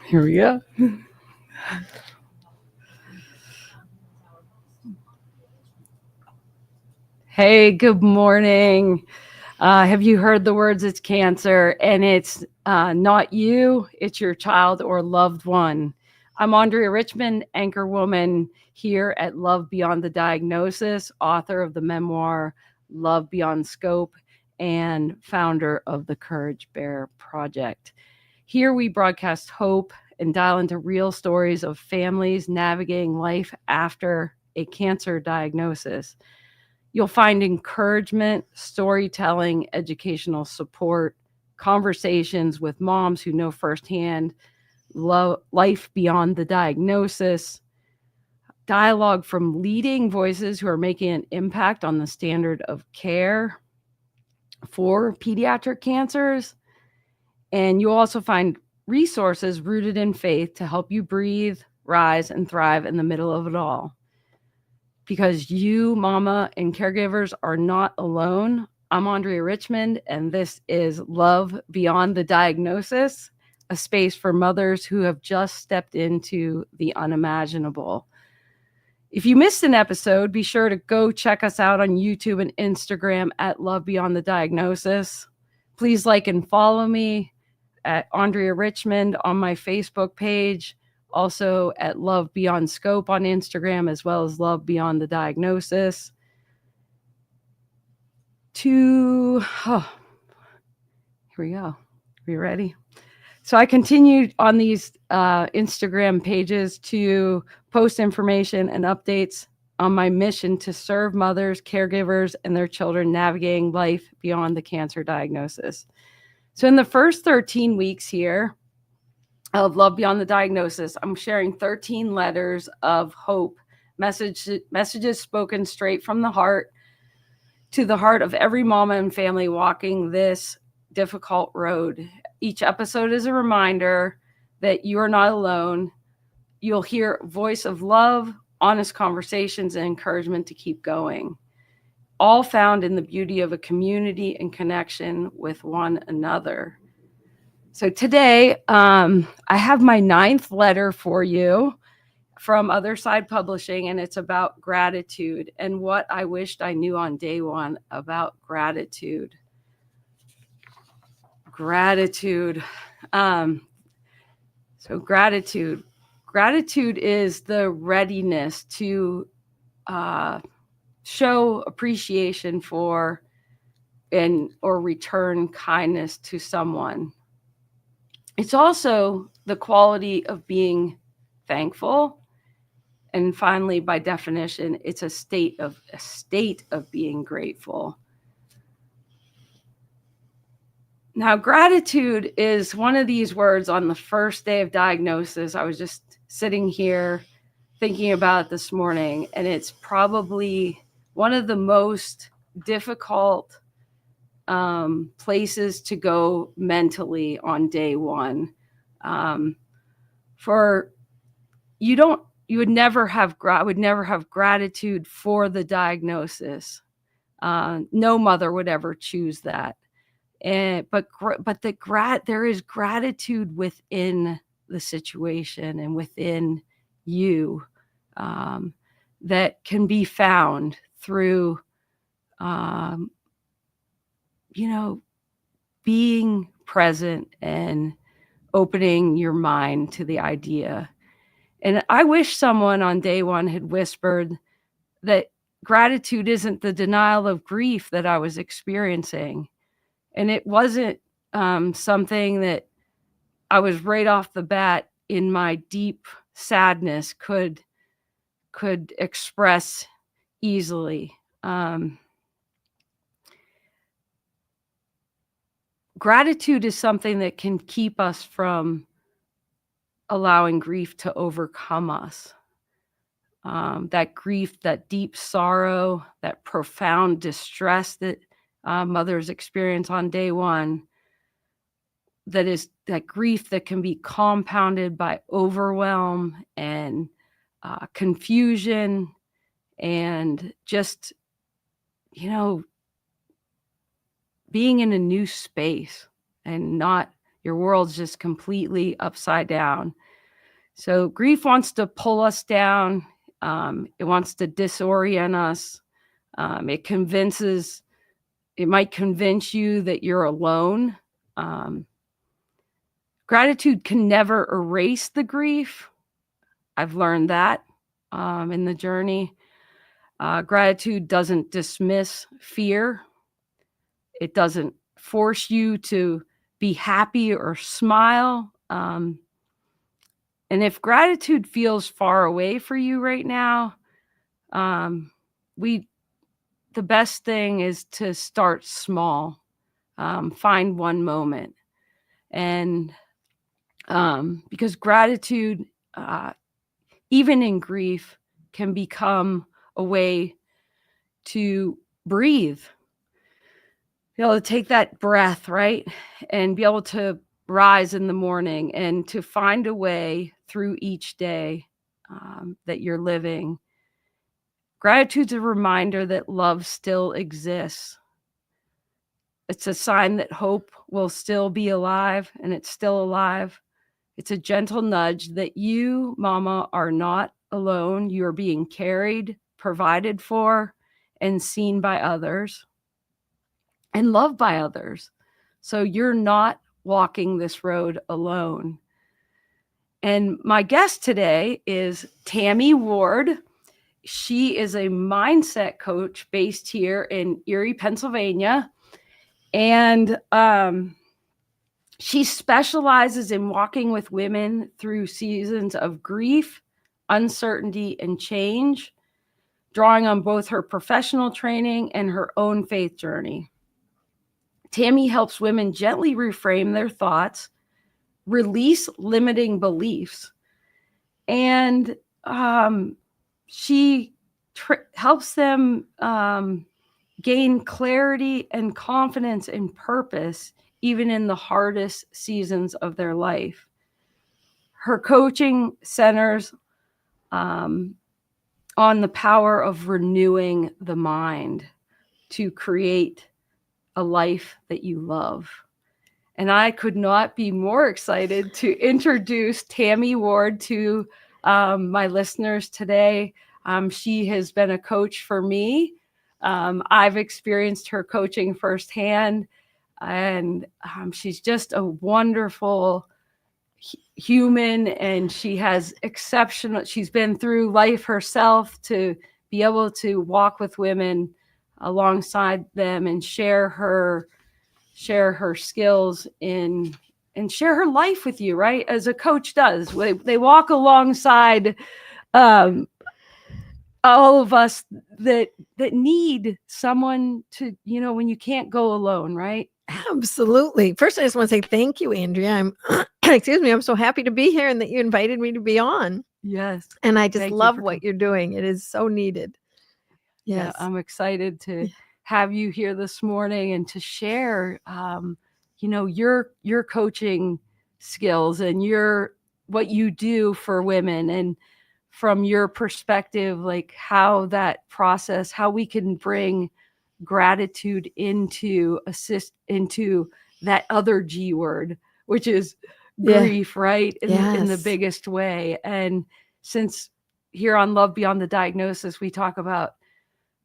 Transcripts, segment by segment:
Here we go. Hey, good morning. Have you heard the words it's cancer? And it's not you, it's your child or loved one. I'm Andrea Richmond, anchor woman here at Love Beyond the Diagnosis, author of the memoir Love Beyond Scope, and founder of the Courage Bear Project. Here we broadcast hope and dial into real stories of families navigating life after a cancer diagnosis. You'll find encouragement, storytelling, educational support, conversations with moms who know firsthand life beyond the diagnosis, dialogue from leading voices who are making an impact on the standard of care for pediatric cancers. And you'll also find resources rooted in faith to help you breathe, rise, and thrive in the middle of it all. Because you, mama, and caregivers are not alone. I'm Andrea Richmond, and this is Love Beyond the Diagnosis, a space for mothers who have just stepped into the unimaginable. If you missed an episode, be sure to go check us out on YouTube and Instagram at Love Beyond the Diagnosis. Please like and follow me at Andrea Richmond on my Facebook page. Also at Love Beyond Scope on Instagram, as well as Love Beyond the Diagnosis. Here we go. Are you ready? So I continued on these Instagram pages to post information and updates on my mission to serve mothers, caregivers, and their children navigating life beyond the cancer diagnosis. So in the first 13 weeks here of Love Beyond the Diagnosis, I'm sharing 13 letters of hope, messages spoken straight from the heart to the heart of every mama and family walking this difficult road. Each episode is a reminder that you are not alone. You'll hear a voice of love, honest conversations, and encouragement to keep going, all found in the beauty of a community and connection with one another. So today, I have my 9th letter for you from Other Side Publishing, and it's about gratitude and what I wished I knew on day one about gratitude. Gratitude. So gratitude. Gratitude is the readiness to show appreciation for or return kindness to someone. It's also the quality of being thankful. And finally, by definition, it's a state of being grateful. Now, gratitude is one of these words on the first day of diagnosis. I was just sitting here thinking about it this morning, and it's probably one of the most difficult places to go mentally on day one. I would never have gratitude for the diagnosis. No mother would ever choose that. But there is gratitude within the situation and within you that can be found through being present and opening your mind to the idea. And I wish someone on day one had whispered that gratitude isn't the denial of grief that I was experiencing. And it wasn't something that I was right off the bat in my deep sadness could express easily. Gratitude is something that can keep us from allowing grief to overcome us. That grief, that deep sorrow, that profound distress that mothers experience on day one, that is that grief that can be compounded by overwhelm and confusion and just, being in a new space and not your world's just completely upside down. So grief wants to pull us down. It wants to disorient us. It might convince you that you're alone. Gratitude can never erase the grief. I've learned that in the journey. Gratitude doesn't dismiss fear. It doesn't force you to be happy or smile. And if gratitude feels far away for you right now, the best thing is to start small. Find one moment. And because gratitude, even in grief, can become a way to breathe. Be able to take that breath, right? And be able to rise in the morning and to find a way through each day that you're living. Gratitude's a reminder that love still exists. It's a sign that hope will still be alive, and it's still alive. It's a gentle nudge that you, Mama, are not alone. You are being carried, provided for, and seen by others, and loved by others. So you're not walking this road alone. And my guest today is Tammy Ward. She is a mindset coach based here in Erie, Pennsylvania. And she specializes in walking with women through seasons of grief, uncertainty, and change, drawing on both her professional training and her own faith journey. Tammy helps women gently reframe their thoughts, release limiting beliefs, and she helps them gain clarity and confidence and purpose, even in the hardest seasons of their life. Her coaching centers on the power of renewing the mind to create a life that you love. And I could not be more excited to introduce Tammy Ward to my listeners today. She has been a coach for me. I've experienced her coaching firsthand, and she's just a wonderful human, and she's been through life herself to be able to walk with women alongside them and share her skills and share her life with you, right? As a coach does. They walk alongside all of us that need someone to, when you can't go alone, right? Absolutely. First, I just want to say thank you, Andrea. I'm so happy to be here and that you invited me to be on. Yes. And I just love what you're doing. It is so needed. Yes. Yeah, I'm excited to have you here this morning and to share, your coaching skills and what you do for women, and from your perspective, like how that process, how we can bring gratitude into that other G word, which is grief, right? In the biggest way. And since here on Love Beyond the Diagnosis, we talk about,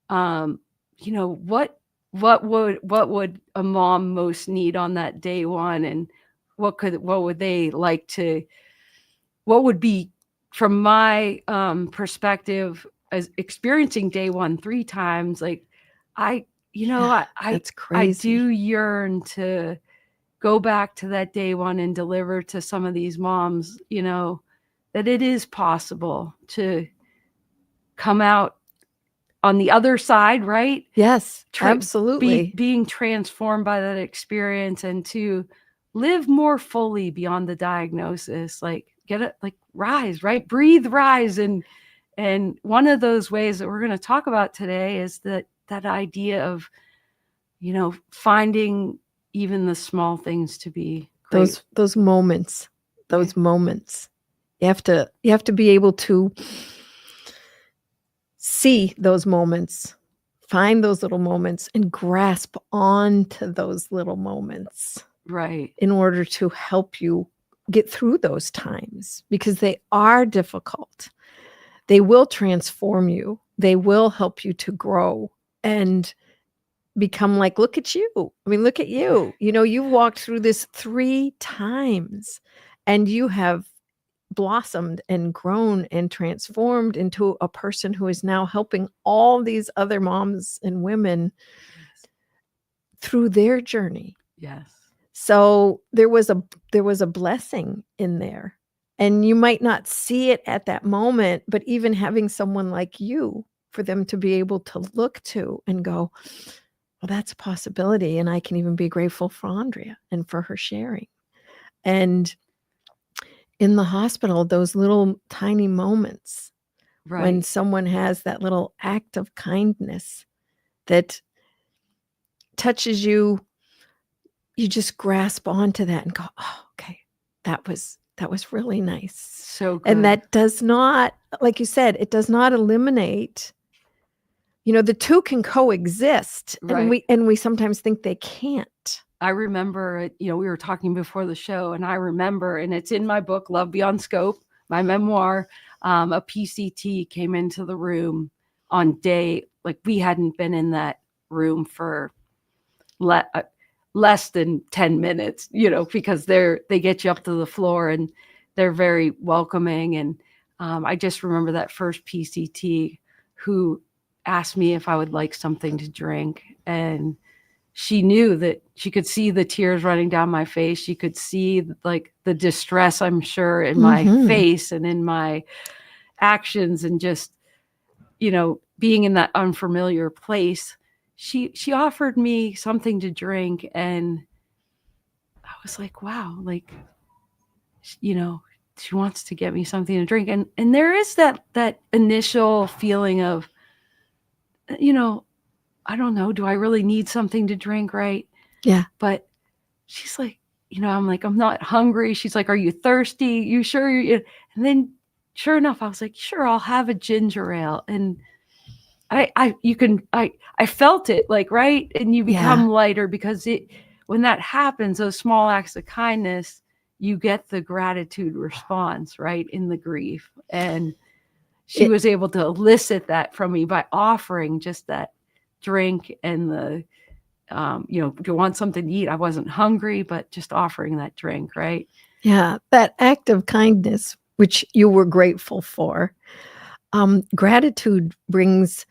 what would a mom most need on that day one, and what would they like to, what would be, from my perspective as experiencing day one 3 times, like that's crazy. I do yearn to go back to that day one and deliver to some of these moms, that it is possible to come out on the other side, right? Yes, absolutely. Being transformed by that experience and to live more fully beyond the diagnosis, like rise, right? Breathe, rise. And one of those ways that we're going to talk about today is that idea of, finding even the small things to be great. Those moments. You have to be able to see those moments find those little moments and grasp onto those little moments Right. in order to help you get through those times, because they are difficult. They will transform you. They will help you to grow and become like, look at you. I mean, look at you. You know, you walked through this 3 times and you have blossomed and grown and transformed into a person who is now helping all these other moms and women Yes. through their journey. Yes. So there was a blessing in there. And you might not see it at that moment, but even having someone like you for them to be able to look to and go, well, that's a possibility. And I can even be grateful for Andrea and for her sharing. And in the hospital, those little tiny moments when Right. someone has that little act of kindness that touches you, you just grasp onto that and go, oh, okay, that was really nice. So good. And that does not, like you said, it does not eliminate, you know, the two can coexist. Right. And we sometimes think they can't. I remember, you know, we were talking before the show, and I remember, and it's in my book, Love Beyond Scope, my memoir, a PCT came into the room on day, like we hadn't been in that room for less than 10 minutes, you know, because they get you up to the floor and they're very welcoming. And I just remember that first PCT who asked me if I would like something to drink. And she knew that she could see the tears running down my face. She could see like the distress, I'm sure, in my face and in my actions, and just, you know, being in that unfamiliar place. She offered me something to drink, and I was like, wow, like, you know, she wants to get me something to drink. And there is that initial feeling of, you know, I don't know, do I really need something to drink, right? Yeah. But she's like, you know, I'm like, I'm not hungry. She's like, are you thirsty? You sure? And then sure enough, I was like, sure, I'll have a ginger ale. And I felt it, like, right. And you become lighter, because when that happens, those small acts of kindness, you get the gratitude response, right, in the grief. And she was able to elicit that from me by offering just that drink and the, you know, do you want something to eat? I wasn't hungry, but just offering that drink, right? Yeah, that act of kindness, which you were grateful for. Gratitude brings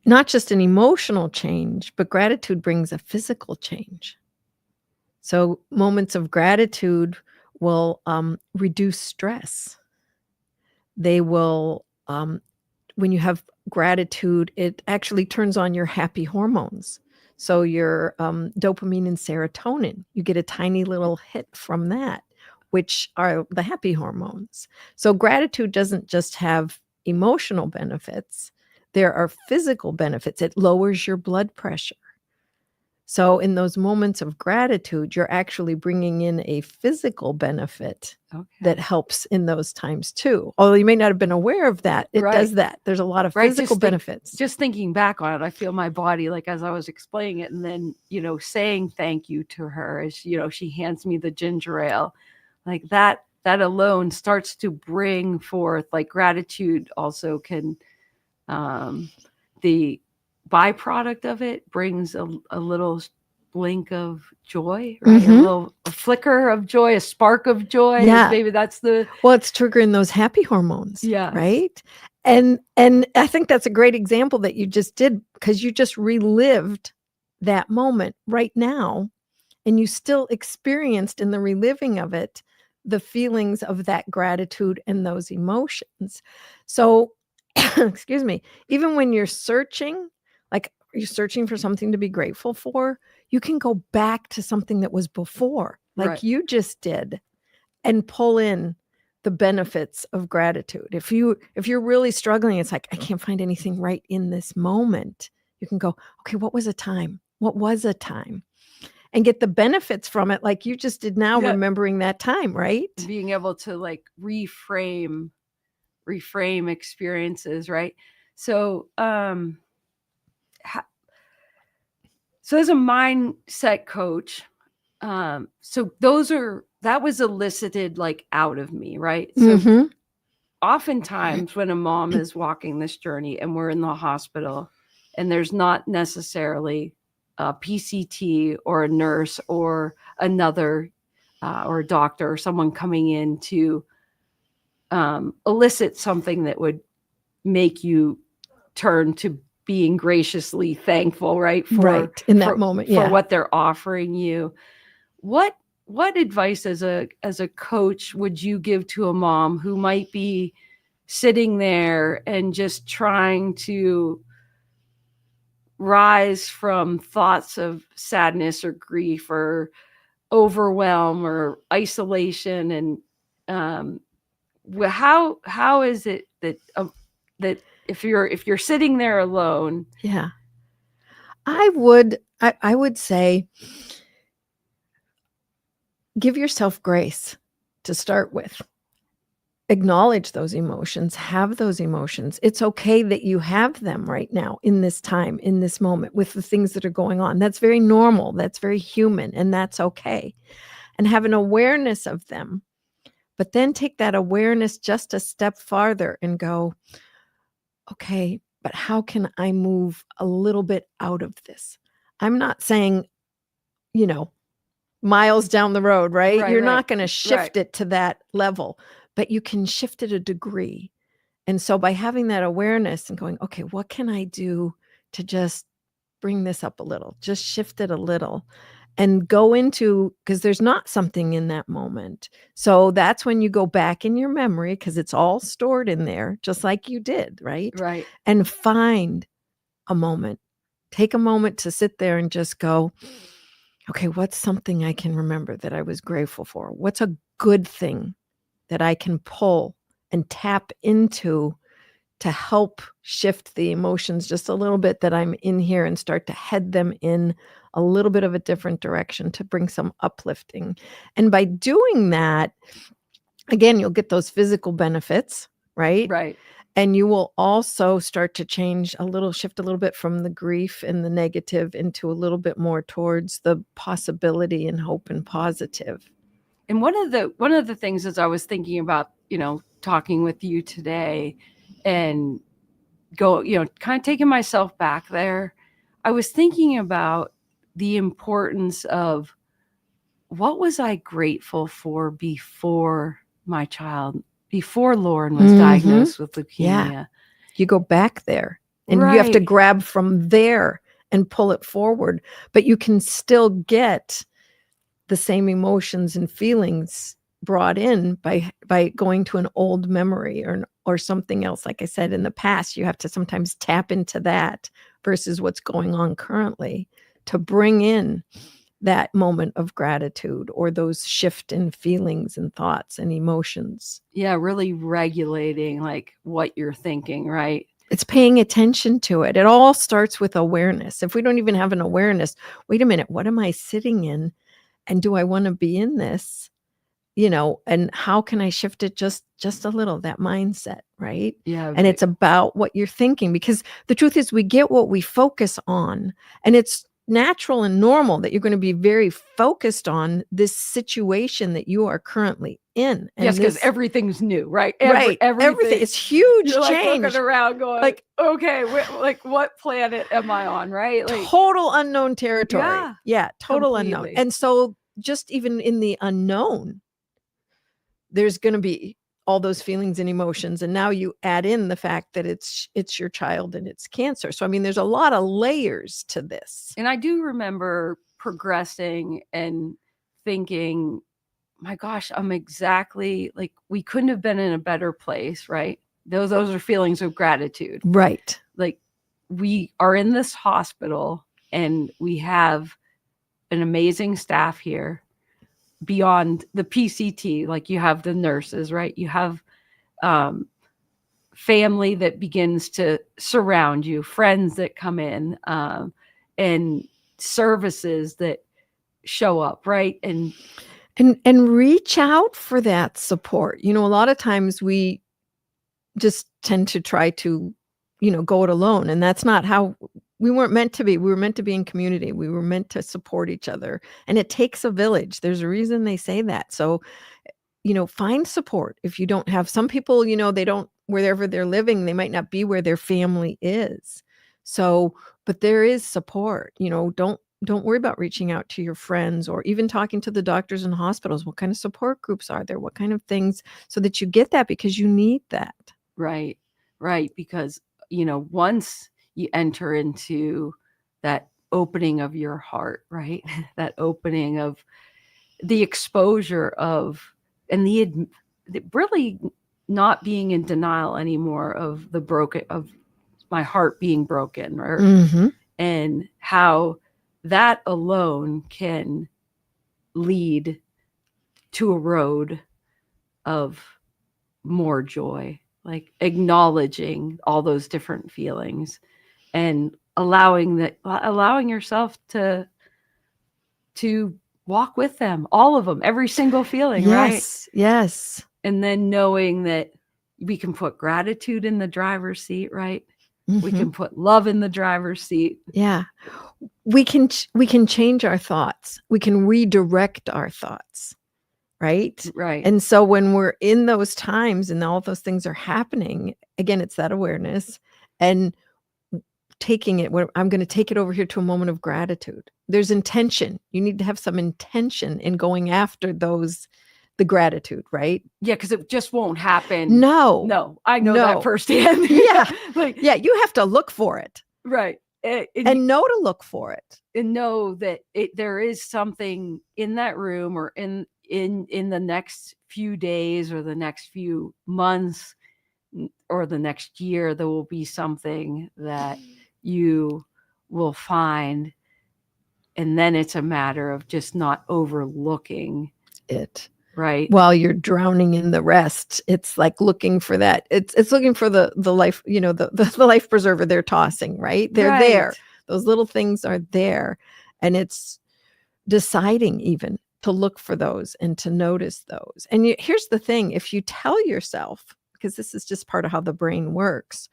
not just an emotional change, but gratitude brings a physical change. So moments of gratitude will reduce stress. They will, when you have gratitude, it actually turns on your happy hormones. So your dopamine and serotonin, you get a tiny little hit from that, which are the happy hormones. So gratitude doesn't just have emotional benefits. There are physical benefits. It lowers your blood pressure. So in those moments of gratitude, you're actually bringing in a physical benefit that helps in those times too. Although you may not have been aware of that, it does that. There's a lot of physical benefits. Just thinking back on it, I feel my body, like, as I was explaining it, and then, you know, saying thank you to her as, you know, she hands me the ginger ale, like that alone starts to bring forth, like, gratitude also can, the byproduct of it brings a little blink of joy, right? A flicker of joy, a spark of joy. Yeah. Maybe that's well, it's triggering those happy hormones. Yeah. Right. And I think that's a great example that you just did, because you just relived that moment right now, and you still experienced in the reliving of it the feelings of that gratitude and those emotions. So excuse me, even when you're searching, like you're searching for something to be grateful for, you can go back to something that was before, like you just did, and pull in the benefits of gratitude. If you're really struggling, it's like, I can't find anything right in this moment. You can go, okay, what was a time? What was a time? And get the benefits from it, like you just did now, remembering that time, right? Being able to, like, reframe experiences, right? So So as a mindset coach, so that was elicited like out of me, right? So Mhm. oftentimes when a mom is walking this journey and we're in the hospital and there's not necessarily a PCT or a nurse or another or a doctor or someone coming in to elicit something that would make you turn to being graciously thankful, right? Right. In that moment, For yeah. what they're offering you. What advice as a coach would you give to a mom who might be sitting there and just trying to rise from thoughts of sadness or grief or overwhelm or isolation, and how is it that that if you're sitting there alone? Yeah. I would say give yourself grace to start with. Acknowledge those emotions, have those emotions. It's okay that you have them right now in this time, in this moment, with the things that are going on. That's very normal. That's very human, and that's okay. And have an awareness of them. But then take that awareness just a step farther and go, okay, but how can I move a little bit out of this? I'm not saying, miles down the road, right? Right, You're right, not going to shift right. it to that level, but you can shift it a degree. And so by having that awareness and going, okay, what can I do to just bring this up a little, just shift it a little and go into, because there's not something in that moment. So that's when you go back in your memory, because it's all stored in there, just like you did, right? Right. And find a moment. Take a moment to sit there and just go, okay, what's something I can remember that I was grateful for? What's a good thing that I can pull and tap into to help shift the emotions just a little bit that I'm in here and start to head them in a little bit of a different direction to bring some uplifting. And by doing that, again, you'll get those physical benefits, right? Right. And you will also start to shift a little bit from the grief and the negative into a little bit more towards the possibility and hope and positive. And one of the things as I was thinking about, talking with you today and kind of taking myself back there, I was thinking about the importance of what was I grateful for before Lauren was diagnosed with leukemia. Yeah. You go back there and you have to Right. grab from there and pull it forward, but you can still get the same emotions and feelings brought in by going to an old memory or something else. Like I said, in the past, you have to sometimes tap into that versus what's going on currently to bring in that moment of gratitude or those shift in feelings and thoughts and emotions. Yeah, really regulating like what you're thinking, right? It's paying attention to it. It all starts with awareness. If we don't even have an awareness, wait a minute, what am I sitting in? And do I want to be in this? And how can I shift it just a little, that mindset, right? Yeah. And it's about what you're thinking, because the truth is we get what we focus on, and it's natural and normal that you're going to be very focused on this situation that you are currently in. And yes, because everything's new, right? Right. Everything. It's huge you're like change. looking around going, Like, okay, what planet am I on, right? Like, total unknown territory. Yeah, total unknown. completely. And so just even in the unknown, there's going to be all those feelings and emotions. And now you add in the fact that it's your child and it's cancer. So, I mean, there's a lot of layers to this. And I do remember progressing and thinking, my gosh, I'm exactly like, we couldn't have been in a better place, right? Those are feelings of gratitude. Right. Like, we are in this hospital and we have an amazing staff here beyond the PCT. Like, you have the nurses, right? You have family that begins to surround you, friends that come in, and services that show up, right? And reach out for that support. A lot of times we just tend to try to, go it alone, and that's not how We weren't meant to be. We were meant to be in community. We were meant to support each other. And it takes a village. There's a reason they say that. So, find support. If you don't have some people, they don't, wherever they're living, they might not be where their family is. So, but there is support. Don't worry about reaching out to your friends or even talking to the doctors and hospitals. What kind of support groups are there? What kind of things, so that you get that, because you need that. Right. Because, once you enter into that opening of your heart, right? That opening of the exposure of, and the really not being in denial anymore of of my heart being broken, or Mhm. and how that alone can lead to a road of more joy, like acknowledging all those different feelings and allowing yourself to walk with them, all of them, every single feeling, right? Yes. And then knowing that we can put gratitude in the driver's seat, right? We Mhm. can put love in the driver's seat. Yeah. We can change our thoughts. We can redirect our thoughts, right? Right. And so when we're in those times and all those things are happening, again, it's that awareness and taking it, I'm going to take it over here to a moment of gratitude. There's intention. You need to have some intention in going after the gratitude, right? Yeah, because it just won't happen. No, I know that firsthand. Yeah. Like, yeah, you have to look for it. Right. And know to look for it. And know that there is something in that room, or in the next few days or the next few months or the next year, there will be something that you will find. And then it's a matter of just not overlooking it. Right. While you're drowning in the rest, it's like looking for that. It's looking for the life, the life preserver they're tossing, right? They're there. Those little things are there. And it's deciding even to look for those and to notice those. And here's the thing, if you tell yourself, because this is just part of how the brain works,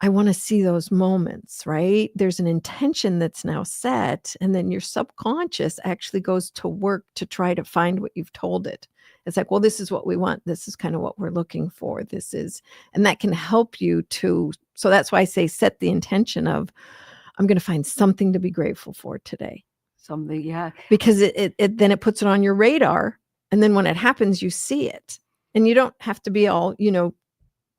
I want to see those moments, right? There's an intention that's now set, and then your subconscious actually goes to work to try to find what you've told it. It's like, well, this is what we want. This is kind of what we're looking for. And that can help you so that's why I say set the intention of, I'm going to find something to be grateful for today. Something, yeah. Because then it puts it on your radar, and then when it happens, you see it. And you don't have to be all,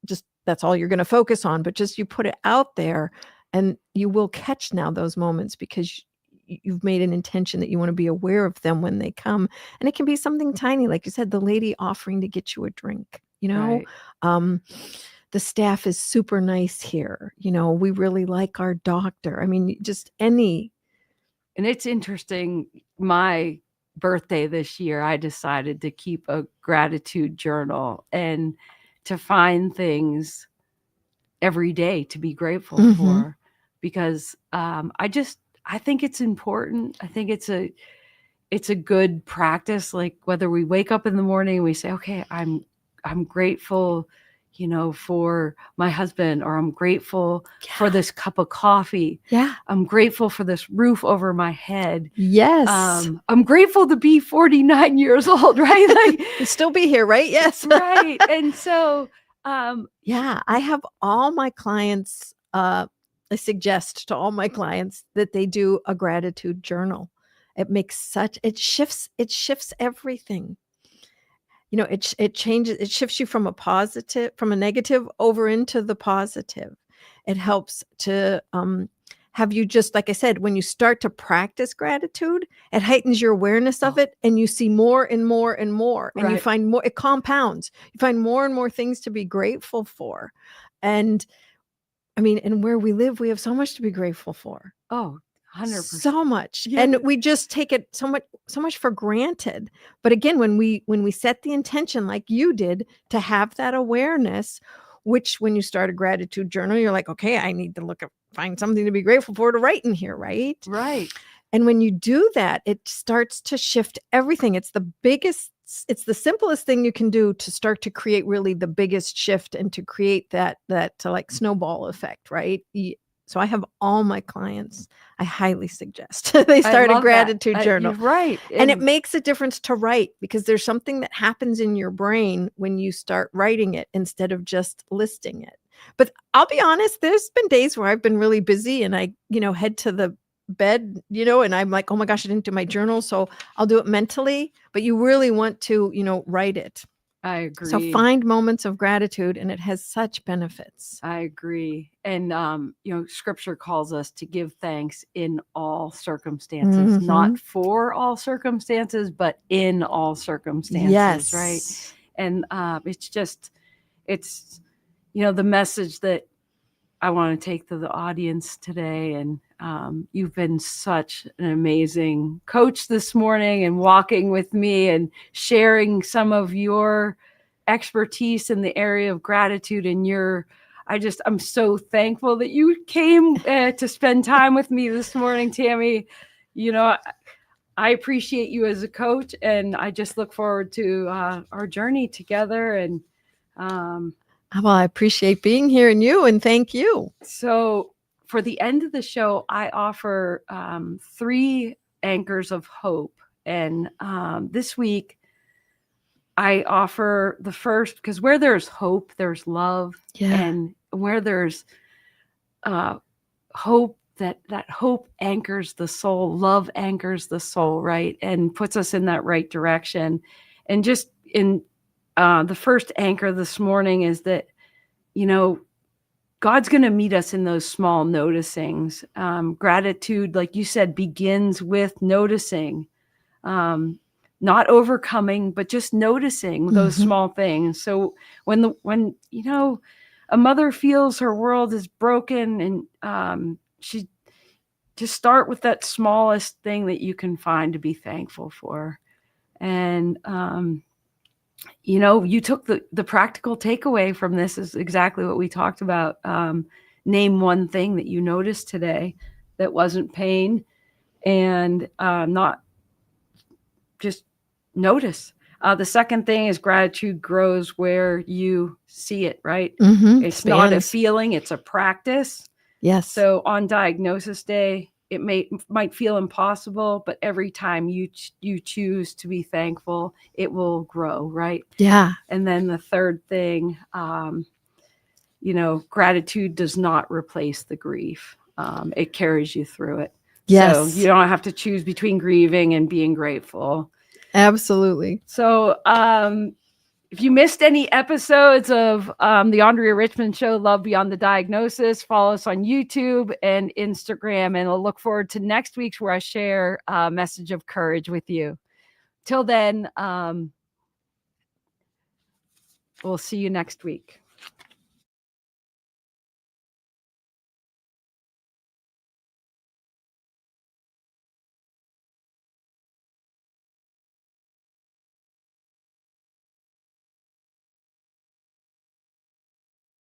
just that's all you're going to focus on, but just you put it out there, and you will catch now those moments because you've made an intention that you want to be aware of them when they come. And it can be something tiny, like you said, the lady offering to get you a drink, Right. The staff is super nice here. We really like our doctor. I mean, just any. And it's interesting, my birthday this year, I decided to keep a gratitude journal and to find things every day to be grateful for, because I think it's important. I think it's a good practice. Like, whether we wake up in the morning and we say, okay, I'm grateful, for my husband, or I'm grateful for this cup of coffee. Yeah. I'm grateful for this roof over my head. Yes. I'm grateful to be 49 years old, right? Like, still be here, right? Yes. Right. And so, yeah, I have all my clients, I suggest to all my clients that they do a gratitude journal. It shifts everything. It shifts you from a negative over into the positive. It helps to have you, just like I said, when you start to practice gratitude, it heightens your awareness of it, and you see more and more and more, and you find more, it compounds. You find more and more things to be grateful for. And I mean, and where we live, we have so much to be grateful for. Oh, 100%. So much. Yeah. And we just take it so much for granted. But again, when we set the intention, like you did, to have that awareness, which when you start a gratitude journal, you're like, okay, I need to find something to be grateful for to write in here, right? Right. And when you do that, it starts to shift everything. It's the simplest thing you can do to start to create really the biggest shift, and to create that like snowball effect, right? So I have all my clients, I highly suggest they I start a love that. gratitude journal. You're right. And it makes a difference to write, because there's something that happens in your brain when you start writing it instead of just listing it. But I'll be honest, there's been days where I've been really busy and I, head to the bed, and I'm like, oh my gosh, I didn't do my journal. So I'll do it mentally, but you really want to, write it. I agree. So find moments of gratitude, and it has such benefits. I agree. And, scripture calls us to give thanks in all circumstances, not for all circumstances, but in all circumstances. Right. And it's the message that I want to take to the audience today. And you've been such an amazing coach this morning, and walking with me and sharing some of your expertise in the area of gratitude. And I'm so thankful that you came to spend time with me this morning, Tammy. I appreciate you as a coach, and I just look forward to our journey together. And well, I appreciate being here, and thank you. So for the end of the show, I offer 3 anchors of hope. And this week, I offer the first, because where there's hope, there's love. Yeah. And where there's hope, that hope anchors the soul, love anchors the soul, right? And puts us in that right direction. And just in the first anchor this morning is that, God's going to meet us in those small noticings. Gratitude, like you said, begins with noticing. Not overcoming, but just noticing those small things. So when a mother feels her world is broken, and she just start with that smallest thing that you can find to be thankful for. And you took the practical takeaway from this is exactly what we talked about. Name one thing that you noticed today that wasn't pain, and not just notice. The second thing is gratitude grows where you see it, right? It's not a feeling, it's a practice. Yes. So on diagnosis day, it might feel impossible, but every time you choose to be thankful, it will grow, right? Yeah. And then the third thing, gratitude does not replace the grief. It carries you through it. Yes. So you don't have to choose between grieving and being grateful. Absolutely. So if you missed any episodes of the Andrea Richmond Show, Love Beyond the Diagnosis, follow us on YouTube and Instagram. And I'll look forward to next week's, where I share a message of courage with you. Till then, we'll see you next week.